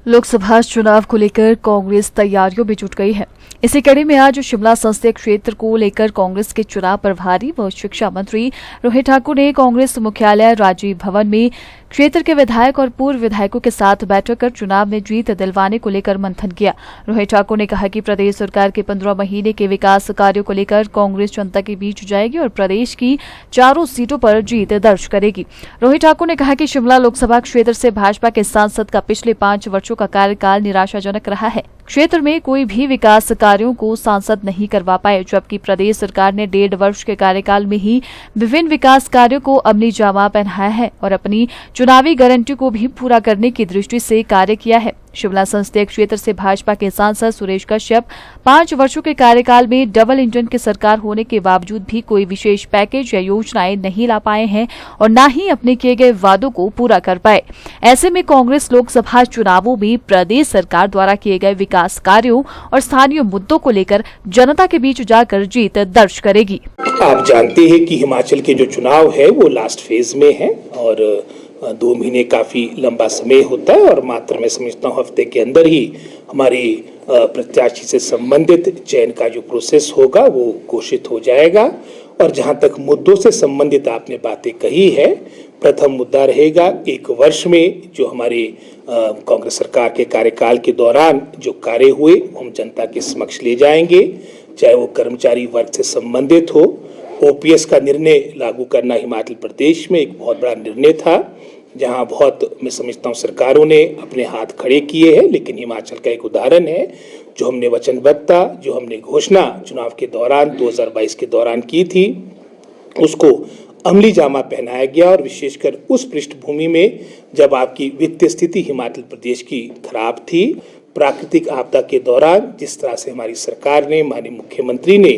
लोकसभा चुनाव को लेकर कांग्रेस तैयारियों में जुट गई है। इसी कड़ी में आज शिमला संसदीय क्षेत्र को लेकर कांग्रेस के चुनाव प्रभारी व शिक्षा मंत्री रोहित ठाकुर ने कांग्रेस मुख्यालय राजीव भवन में क्षेत्र के विधायक और पूर्व विधायकों के साथ बैठक कर चुनाव में जीत दिलवाने को लेकर मंथन किया। रोहित ठाकुर ने कहा कि प्रदेश सरकार के 15 महीने के विकास कार्यों को लेकर कांग्रेस जनता के बीच जाएगी और प्रदेश की चारों सीटों पर जीत दर्ज करेगी। रोहित ठाकुर ने कहा कि शिमला लोकसभा क्षेत्र से भाजपा के सांसद का पिछले 5 वर्षों का कार्यकाल निराशाजनक रहा है। क्षेत्र में कोई भी विकास कार्यों को सांसद नहीं करवा पाए, जबकि प्रदेश सरकार ने 1.5 वर्ष के कार्यकाल में ही विभिन्न विकास कार्यों को अमली जामा पहनाया है और अपनी चुनावी गारंटी को भी पूरा करने की दृष्टि से कार्य किया है। शिमला संसदीय क्षेत्र से भाजपा के सांसद सुरेश कश्यप 5 वर्षों के कार्यकाल में डबल इंजन की सरकार होने के बावजूद भी कोई विशेष पैकेज या योजनाएं नहीं ला पाए हैं और न ही अपने किए गए वादों को पूरा कर पाए। ऐसे में कांग्रेस लोकसभा चुनावों में प्रदेश सरकार द्वारा किए गए विकास कार्यों और स्थानीय मुद्दों को लेकर जनता के बीच जाकर जीत दर्ज करेगी। आप जानते हैं कि हिमाचल के जो चुनाव है वो लास्ट फेज में है और 2 महीने काफी लंबा समय होता है और मात्र मैं समझता हूँ हफ्ते के अंदर ही हमारी प्रत्याशी से संबंधित चयन का जो प्रोसेस होगा वो घोषित हो जाएगा। और जहां तक मुद्दों से संबंधित आपने बातें कही है, प्रथम मुद्दा रहेगा 1 वर्ष में जो हमारे कांग्रेस सरकार के कार्यकाल के दौरान जो कार्य हुए हम जनता के समक्ष ले जाएंगे, चाहे वो कर्मचारी वर्ग से संबंधित हो। ओपीएस का निर्णय लागू करना हिमाचल प्रदेश में एक बहुत बड़ा निर्णय था, जहां बहुत मैं समझता हूं सरकारों ने अपने हाथ खड़े किए हैं, लेकिन हिमाचल का एक उदाहरण है जो हमने वचनबद्धता, जो हमने घोषणा चुनाव के दौरान 2022 के दौरान की थी, उसको अमली जामा पहनाया गया। और विशेषकर उस पृष्ठभूमि में जब आपकी वित्तीय स्थिति हिमाचल प्रदेश की खराब थी, प्राकृतिक आपदा के दौरान जिस तरह से हमारी सरकार ने, माननीय मुख्यमंत्री ने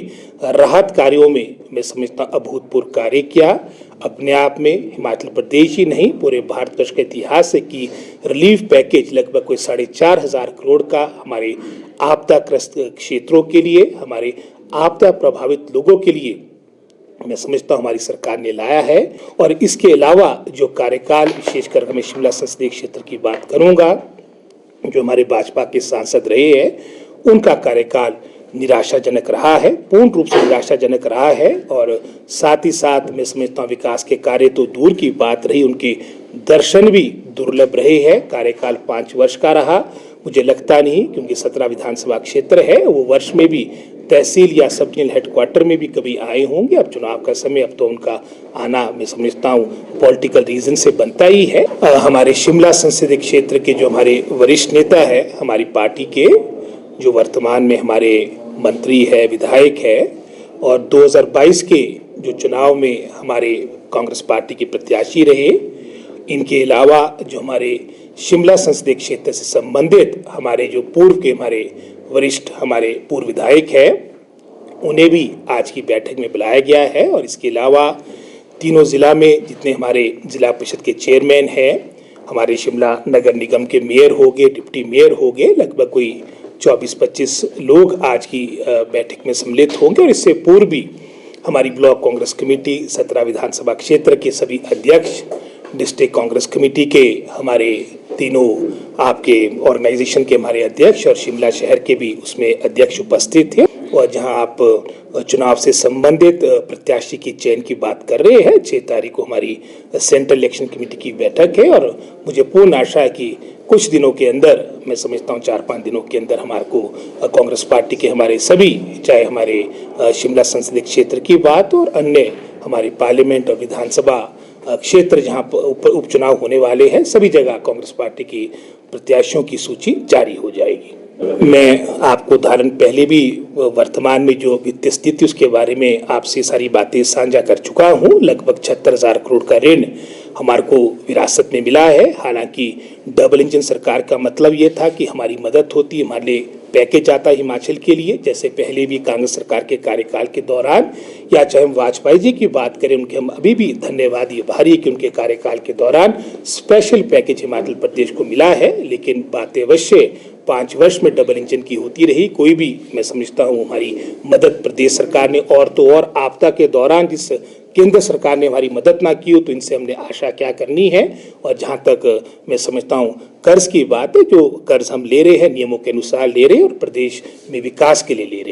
राहत कार्यों में मैं समझता हूँ अभूतपूर्व कार्य किया। अपने आप में हिमाचल प्रदेश ही नहीं पूरे भारतवर्ष के इतिहास से की रिलीफ पैकेज लगभग कोई 4,500 करोड़ का हमारे आपदाग्रस्त क्षेत्रों के लिए, हमारे आपदा प्रभावित लोगों के लिए मैं समझता हूँ हमारी सरकार ने लाया है। और इसके अलावा जो कार्यकाल, विशेषकर मैं शिमला संसदीय क्षेत्र की बात करूँगा, जो हमारे भाजपा के सांसद रहे हैं उनका कार्यकाल निराशाजनक रहा है, पूर्ण रूप से निराशाजनक रहा है। और साथ ही साथ मैं समझता हूँ विकास के कार्य तो दूर की बात रही, उनके दर्शन भी दुर्लभ रहे हैं। कार्यकाल 5 वर्ष का रहा, मुझे लगता नहीं, क्योंकि 17 विधानसभा क्षेत्र है, वो वर्ष में भी तहसील या सब डिविजनल हेडक्वार्टर में भी कभी आए होंगे। अब चुनाव का समय, अब तो उनका आना मैं समझता हूँ पॉलिटिकल रीजन से बनता ही है। हमारे शिमला संसदीय क्षेत्र के जो हमारे वरिष्ठ नेता है हमारी पार्टी के, जो वर्तमान में हमारे मंत्री है, विधायक है, और 2022 के जो चुनाव में हमारे कांग्रेस पार्टी के प्रत्याशी रहे, इनके अलावा जो हमारे शिमला संसदीय क्षेत्र से संबंधित हमारे जो पूर्व के हमारे वरिष्ठ हमारे पूर्व विधायक है, उन्हें भी आज की बैठक में बुलाया गया है। और इसके अलावा तीनों जिला में जितने हमारे जिला परिषद के चेयरमैन हैं, हमारे शिमला नगर निगम के मेयर हो गए, डिप्टी मेयर हो गए, लगभग कोई 24-25 लोग आज की बैठक में सम्मिलित होंगे। और इससे पूर्व भी हमारी ब्लॉक कांग्रेस कमेटी, 17 विधानसभा क्षेत्र के सभी अध्यक्ष, डिस्ट्रिक्ट कांग्रेस कमेटी के हमारे तीनों आपके ऑर्गेनाइजेशन के हमारे अध्यक्ष और शिमला शहर के भी उसमें अध्यक्ष उपस्थित थे। और जहां आप चुनाव से संबंधित प्रत्याशी की चयन की बात कर रहे हैं, 6 तारीख को हमारी सेंट्रल इलेक्शन कमेटी की बैठक है और मुझे पूर्ण आशा है कि कुछ दिनों के अंदर, मैं समझता हूँ 4-5 दिनों के अंदर हमारे को कांग्रेस पार्टी के हमारे सभी, चाहे हमारे शिमला संसदीय क्षेत्र की बात और अन्य हमारे पार्लियामेंट और विधानसभा क्षेत्र जहां उपचुनाव होने वाले हैं, सभी जगह कांग्रेस पार्टी की प्रत्याशियों की सूची जारी हो जाएगी। मैं आपको उदाहरण पहले भी वर्तमान में जो वित्तीय स्थिति उसके बारे में आपसे सारी बातें साझा कर चुका हूं। लगभग 76,000 करोड़ का ऋण हमारे को विरासत में मिला है। हालांकि डबल इंजन सरकार का मतलब ये था कि हमारी मदद होती, हमारे लिए पैकेज आता है हिमाचल के लिए, जैसे पहले भी कांग्रेस सरकार के कार्यकाल के दौरान, या चाहे हम वाजपेयी जी की बात करें, उनके हम अभी भी धन्यवाद ये भारी कि उनके कार्यकाल के दौरान स्पेशल पैकेज हिमाचल प्रदेश को मिला है। लेकिन बात अवश्य 5 वर्ष में डबल इंजन की होती रही। कोई भी मैं समझता हूँ हमारी मदद प्रदेश सरकार ने, और तो और आपदा के दौरान जिस केंद्र सरकार ने हमारी मदद ना की हो, तो इनसे हमने आशा क्या करनी है। और जहाँ तक मैं समझता हूँ कर्ज की बात है। जो कर्ज हम ले रहे हैं नियमों के अनुसार ले रहे हैं और प्रदेश में विकास के लिए ले रहे हैं।